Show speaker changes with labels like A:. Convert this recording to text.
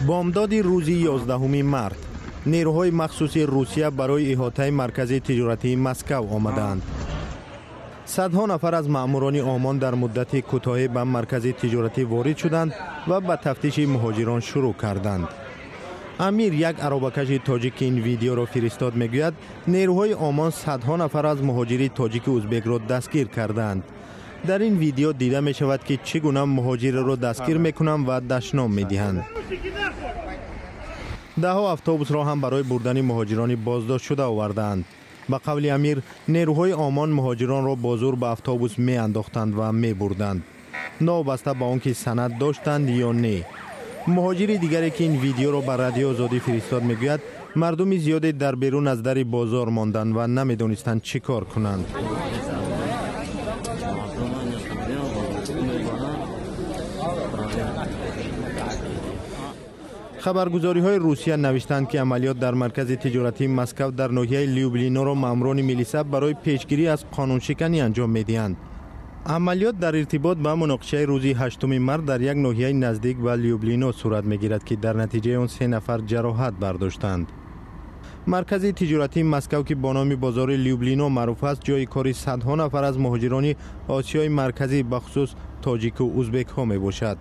A: بامداد روز 11 مارس نیروهای مخصوصی روسیه برای احاطه مرکز تجارتی مسکو آمدند. صدها نفر از ماموران عمان در مدت کوتاهی به مرکز تجارتی وارد شدند و به تفتیش مهاجران شروع کردند. امیر، یک عربکش تاجیک این ویدیو را فرستاد، میگوید نیروهای عمان صدها نفر از مهاجری تاجیک ازبک را دستگیر کردند. در این ویدیو دیده می شود که چگونه مهاجر را دستگیر میکنند و دشنام میدهند. دهها اتوبوس را هم برای بردن مهاجران بازداشت شده آوردند. به قول امیر، نیروهای عمان مهاجران را با زور به اتوبوس می انداختند و می بردند، نابسته به آنکه سند داشتند یا نه. مهاجر دیگری که این ویدیو را به رادیو آزادی فرستاد میگوید مردم زیادی در بیرون از در بازار ماندند و نمیدانستند چی کار کنند. خبرگزاری های روسیه نوشتند که عملیات در مرکز تجارتی مسکو در ناحیه لیوبلینا را ماموران میلیسا برای پیشگیری از قانون شکنی انجام میدهند. عملیات در ارتباط به مناقشه روز 8 مارس در یک ناحیه نزدیک به لیوبلینا صورت میگیرد که در نتیجه آن 3 نفر جراحت برداشتند. مرکز تجارتی مسکو که با نام بازار لیوبلینا معروف است، جای کار صدها نفر از مهاجران آسیای مرکزی بخصوص تاجیک و ازبک ها می باشد.